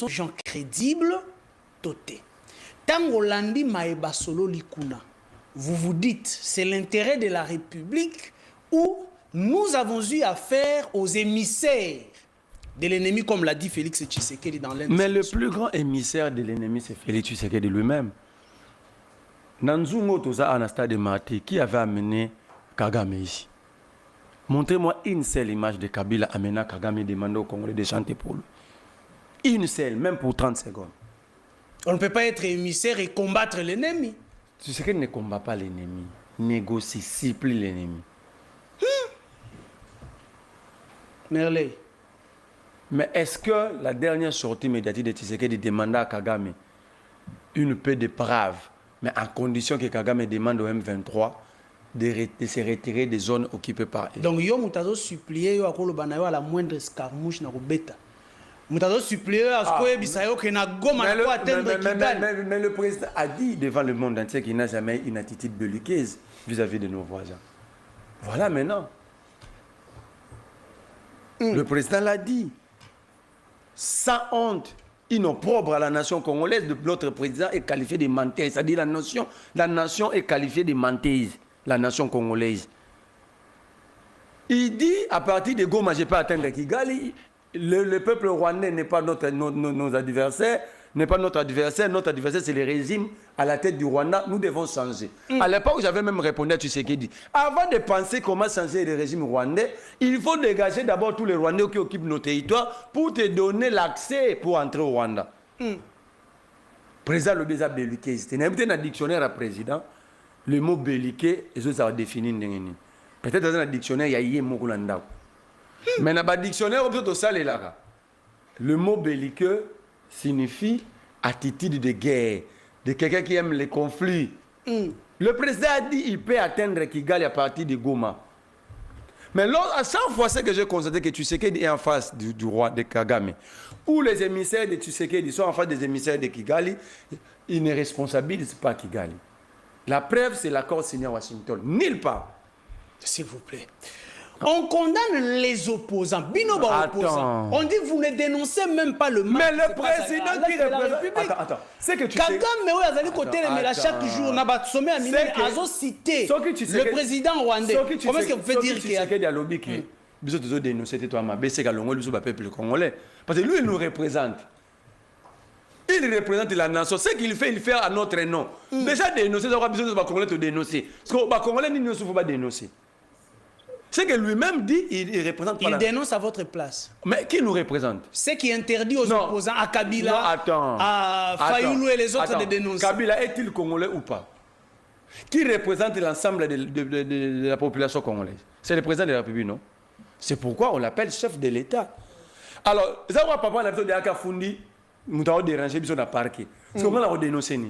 sont gens crédibles, toté. Tango landi maeba solo likuna. Vous vous dites, c'est l'intérêt de la République où nous avons eu affaire aux émissaires de l'ennemi, comme l'a dit Félix Tshisekedi dans l'Inde. Mais le plus grand émissaire de l'ennemi, c'est Félix Tshisekedi lui-même. Nanzungo Toza Anastase de Marté, qui avait amené Kagame ici. Montrez-moi une seule image de Kabila amenant Kagame demander aux Congolais de chanter pour lui. Une seule, même pour 30 secondes. On ne peut pas être émissaire et combattre l'ennemi. Tshisekedi ne combat pas l'ennemi, négocie, supplie l'ennemi. Merley. Mais est-ce que la dernière sortie médiatique de Tshisekedi demanda à Kagame une paix de brave, mais en condition que Kagame demande au M23 de se retirer des zones occupées par eux? Donc, yo mutazo supplié yo akolo banayo à la moindre escarmouche na Robeta. Mutazo supplié à ce que bisayo que na goma na atteindre Kigali. Mais le président a dit devant le monde entier qu'il n'a jamais une attitude belliqueuse vis-à-vis de nos voisins. Voilà maintenant. Le président l'a dit. Sans honte, inopprobre à la nation congolaise, notre président est qualifié de menteuse. C'est-à-dire la nation est qualifiée de menteuse, la nation congolaise. Il dit, à partir de Goma, je ne peux pas atteindre Kigali. Le peuple rwandais n'est pas nos adversaires, n'est pas notre adversaire. Notre adversaire, c'est le régime à la tête du Rwanda. Nous devons changer. À l'époque, j'avais même répondu à Tshisekedi. Avant de penser comment changer le régime rwandais, il faut dégager d'abord tous les Rwandais qui occupent nos territoires pour te donner l'accès pour entrer au Rwanda. Président le déjà belliqué. C'était dans un dictionnaire à président. Le mot belliqué, et ça va définir. Peut-être dans un dictionnaire, il y a un mot Rwanda. Mais dans le dictionnaire, le mot belliqueux signifie attitude de guerre, de quelqu'un qui aime les conflits. Le président a dit qu'il peut atteindre Kigali à partir de Goma. Mais à chaque fois que j'ai constaté que Tshisekedi est en face du roi de Kagame, ou les émissaires de Tshisekedi sont en face des émissaires de Kigali, ils ne responsabilisent pas Kigali. La preuve, c'est l'accord signé à Washington. Nulle part. S'il vous plaît. On condamne les opposants. Binoba opposants. On dit vous ne dénoncez même pas le mal. Mais le président qui représente... Attends. C'est que tu sais... Kagame, mais oui, côté chaque jour, on a sommet à minuit, a cité le président rwandais. Comment est-ce que vous faites dire qu'il y a... Nous avons dénoncé le peuple congolais. Parce que lui, il nous représente. Il représente la nation. Ce qu'il fait, il fait à notre nom. Déjà dénoncer, ça va besoin de Congolais te dénoncer. Parce que les Congolais ne faut pas dénoncer. C'est que lui-même dit, il représente pas. Il dénonce à votre place. Mais qui nous représente? C'est qui interdit aux opposants, à Kabila, à Fayoulou et les autres de dénoncer. Kabila est-il congolais ou pas? Qui représente l'ensemble de la population congolaise? C'est le président de la République, non? C'est pourquoi on l'appelle chef de l'État. Alors, ça va pas la de Akafundi, nous avons dérangé, nous avons parqué. C'est comment on a dénoncé.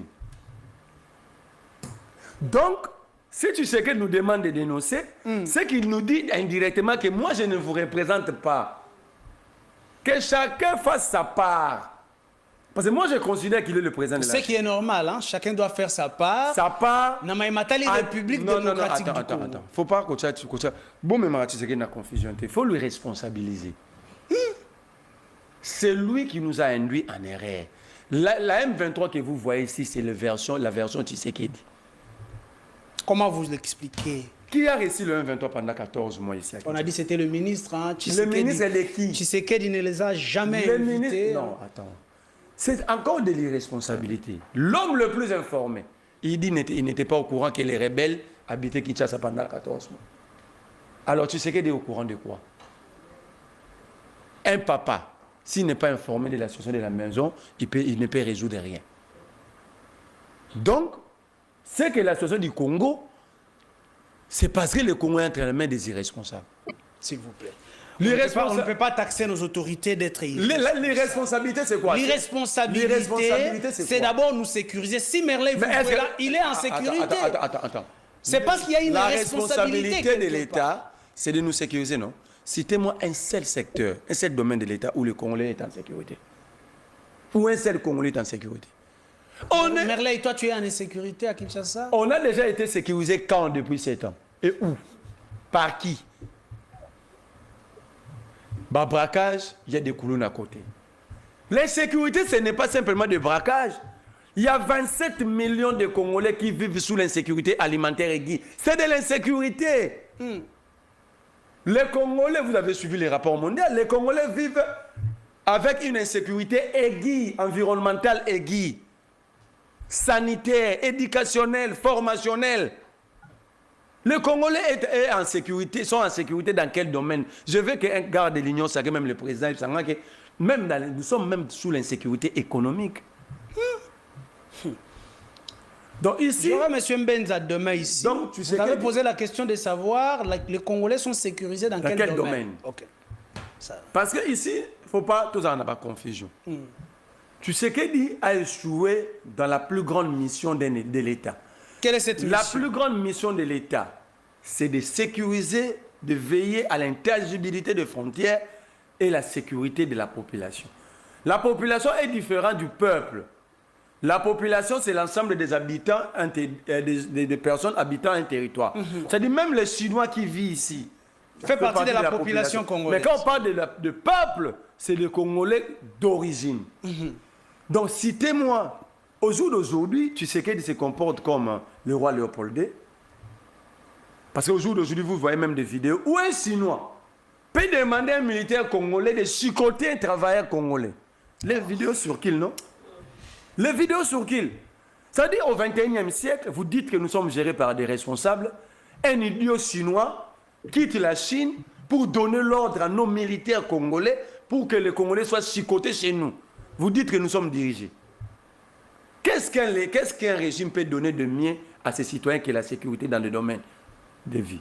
Donc, si tu sais qu'il nous demande de dénoncer, c'est qu'il nous dit indirectement que moi je ne vous représente pas. Que chacun fasse sa part. Parce que moi je considère qu'il est le président de la République. Ce qui est normal, hein? Chacun doit faire sa part. Sa part. Dans la République démocratique du Congo. Attends. Il ne faut pas que tu... Bon, mais tu sais qu'il y a une confusion. Il faut lui responsabiliser. C'est lui qui nous a induit en erreur. La M23 que vous voyez ici, c'est la version Tshisekedi. Comment vous l'expliquez? Qui a réussi le 1-23 pendant 14 mois ici? On a dit que c'était le ministre. Hein, le ministre, elle est qui? Tshisekedi ne les a jamais invités. Ministre, non, attends. C'est encore de l'irresponsabilité. L'homme le plus informé, il dit qu'il n'était pas au courant que les rebelles habitaient Kinshasa pendant 14 mois. Alors Tshisekedi est au courant de quoi? Un papa, s'il n'est pas informé de la situation de la maison, il ne peut résoudre rien. Donc, c'est que la situation du Congo, c'est parce que le Congo est entre les mains des irresponsables. S'il vous plaît. On ne peut pas taxer nos autorités d'être irresponsables. L'irresponsabilité, c'est quoi? L'irresponsabilité, c'est d'abord nous sécuriser. Si Merlin il est en sécurité. Attends. C'est parce qu'il y a une responsabilité de l'État, c'est de nous sécuriser, non? Citez-moi un seul secteur, un seul domaine de l'État où le Congolais est en sécurité. Où un seul Congolais est en sécurité. Merlin, toi, tu es en insécurité à Kinshasa? On a déjà été sécurisé quand depuis 7 ans? Et où? Par qui? Braquage, il y a des couloirs à côté. L'insécurité, ce n'est pas simplement de braquage. Il y a 27 millions de Congolais qui vivent sous l'insécurité alimentaire aiguë. C'est de l'insécurité. Les Congolais, vous avez suivi les rapports mondiaux, les Congolais vivent avec une insécurité aiguë, environnementale aiguë, sanitaire, éducationnelle, formationnelle. Les Congolais sont en sécurité dans quel domaine? Je veux qu'un garde de l'Union sacrée, même le président, nous sommes même sous l'insécurité économique. Donc ici, je vois M. Mbenza demain ici. Donc, tu sais vous avez posé la question de savoir les Congolais sont sécurisés dans quel domaine? Okay. Parce que ici, il ne faut pas, tous en avoir confusion. Tu sais qu'il a échoué dans la plus grande mission de l'État. Quelle est cette mission? La plus grande mission de l'État, c'est de sécuriser, de veiller à l'intangibilité des frontières et la sécurité de la population. La population est différente du peuple. La population, c'est l'ensemble des habitants, des personnes habitant un territoire. C'est-à-dire même les Chinois qui vivent ici. Fait partie de la population congolaise. Mais quand on parle de peuple, c'est les Congolais d'origine. Donc citez-moi, au jour d'aujourd'hui, tu sais qu'il se comporte comme le roi Léopold II. Parce qu'au jour d'aujourd'hui, vous voyez même des vidéos où un Chinois peut demander à un militaire congolais de chicoter un travailleur congolais. Les vidéos sur qui, non? Les vidéos sur qui? C'est-à-dire au XXIe siècle, vous dites que nous sommes gérés par des responsables. Un idiot chinois quitte la Chine pour donner l'ordre à nos militaires congolais pour que les Congolais soient chicotés chez nous. Vous dites que nous sommes dirigés. Qu'est-ce qu'un régime peut donner de mieux à ses citoyens que la sécurité dans le domaine de vie?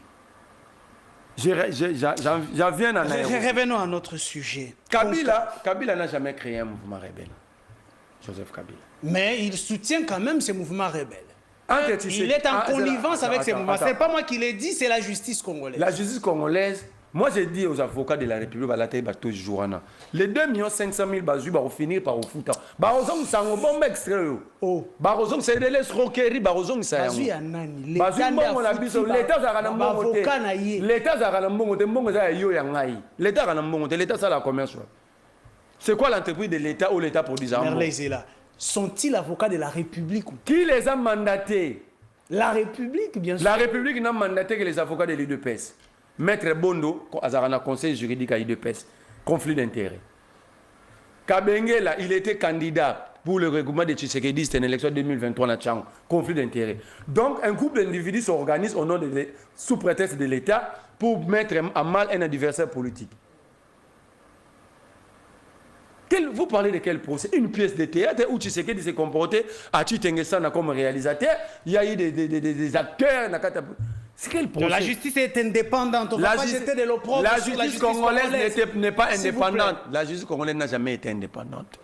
J'en viens à Nairobi. Revenons à notre sujet. Kabila n'a jamais créé un mouvement rebelle. Joseph Kabila. Mais il soutient quand même ces mouvements rebelles. Il est en Ah, connivence avec ces mouvements. Ce n'est attends. pas moi qui l'ai dit, c'est la justice congolaise. La justice congolaise, moi j'ai dit aux avocats de la République, les 2 500 000 bazou vont finir par au foot. Barozong c'est un bon extrait. Oh. Barozong c'est de l'escroquerie, Barozong c'est un. Bazou ya nani? L'État a un bon l'État a un bon l'État a un bon l'État ça la commerce. C'est quoi l'entreprise de l'État ou l'État produit ça? Sont-ils avocats de la République? Qui les a mandatés? La République, bien sûr. La République n'a mandaté que les avocats de l'IDPS. Maître Bondo, Azarana conseil juridique à l'IDPS. Conflit d'intérêts. Kabengela, il était candidat pour le regroupement de Tshisekedi, c'était une élection 2023 à Tchang. Conflit d'intérêts. Donc, un groupe d'individus s'organise au nom sous prétexte de l'État pour mettre à mal un adversaire politique. Vous parlez de quel procès? Une pièce de théâtre où Tshisekedi s'est comporté à Titengesana comme réalisateur. Il y a eu des acteurs. C'est quel procès? La justice est indépendante. On va pas jeter de l'opprobre sur la justice congolaise n'est pas indépendante. La justice congolaise n'a jamais été indépendante.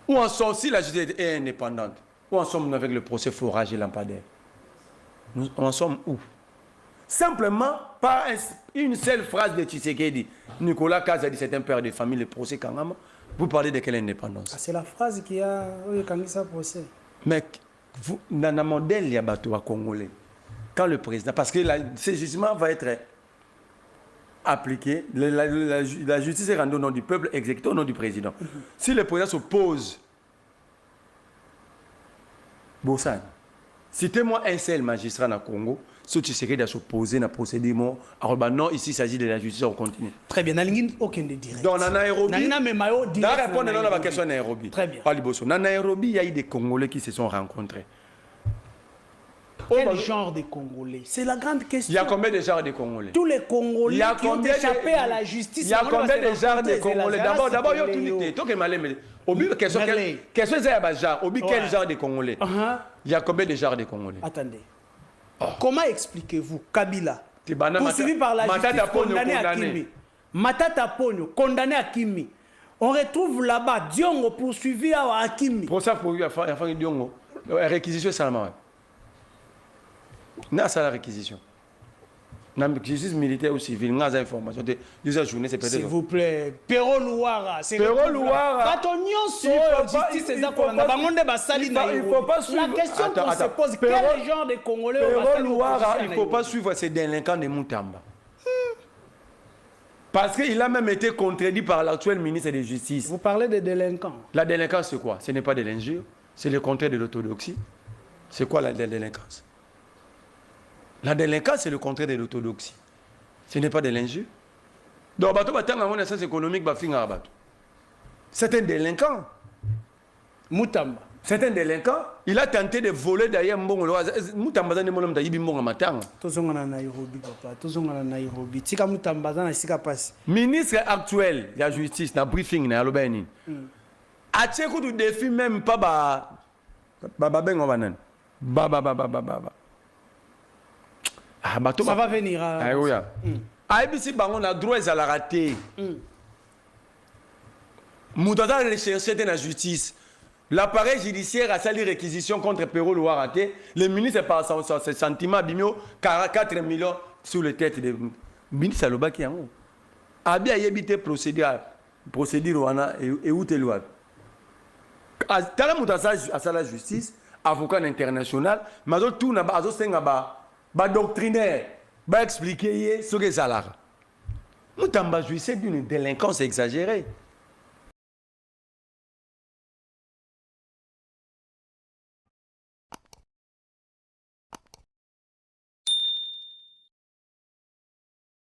Où en sommes si la justice est indépendante? Où en sommes-nous avec le procès Forage et Lampadaire? Nous en sommes où? Simplement par une seule phrase de Tshisekedi. Nicolas Kaz a dit c'est un père de famille, le procès Kangama. Vous parlez de quelle indépendance? C'est la phrase qui a eu ça procès. Mais dans le modèle, il y a bateau à Congolais. Quand le président, parce que ce jugement va être appliqué, la justice est rendue au nom du peuple, exécutée au nom du président. Si le président s'oppose, Bossan, citez-moi un seul magistrat dans le Congo, si tu sais qu'il doit s'opposer à la procédure, alors non, ici il s'agit de la justice, on continue. Très bien, il aucun des directs. Dans Nairobi, dans répondre à la question de Nairobi. Très bien. Dans Nairobi, il y a eu des Congolais qui se sont rencontrés. Quel genre de Congolais? C'est la grande question. Il y a combien de genres de Congolais? Tous les Congolais qui ont échappé à la justice. Il y a combien de genres de Congolais? D'abord, il y a tout l'ité. Toi qui m'as dit, question c'est genre. Quel genre de Congolais? Il y a combien de genres de Congolais? Attendez. Comment expliquez-vous Kabila, poursuivi par la justice, condamné à Kimi? Matata Ponyo, condamné à Kimi. On retrouve là-bas Diongo poursuivi à Kimi. Pour ça, il faut faire Diongo. Réquisition seulement. Non, c'est la réquisition. La justice militaire ou civile, on a des informations. Deux journées, c'est peut-être. S'il vous plaît, Pero Louara. Pero Louara. Il ne faut pas suivre. La question qu'on se pose, quel genre de Congolais? Pero Louara, il ne faut pas suivre ces délinquants de Moutamba. Parce qu'il a même été contredit par l'actuel ministre de la Justice. Vous parlez des délinquants. La délinquance, c'est quoi? Ce n'est pas de l'injure, c'est le contraire de l'orthodoxie. C'est quoi la délinquance? La délinquance, c'est le contraire de l'orthodoxie. Ce n'est pas de l'injure. Donc, un sens économique, c'est un délinquant. Moutamba. C'est un délinquant. Il a tenté de voler d'ailleurs Moutamba. Nairobi, papa. Nairobi. Tika Moutamba na sika passe. Ministre actuel de la justice, na briefing na Alobeni. A tchekou du défi même pas Ça va venir. ABC bango a droit à la rater. Moutanda recherché dans la justice. L'appareil judiciaire a sali réquisition contre Perrault Loiraté. Le ministre par ses sentiments bimio 44 millions sur les têtes de ministre Alobaki yango. Abi a yebité procédure wana et où te loi. Tala Moutanda à la justice, avocat international, mais tout na bazo senga ba doctrinaire, ba expliquer ce que ça là. Moutamba jouissait d'une délinquance exagérée.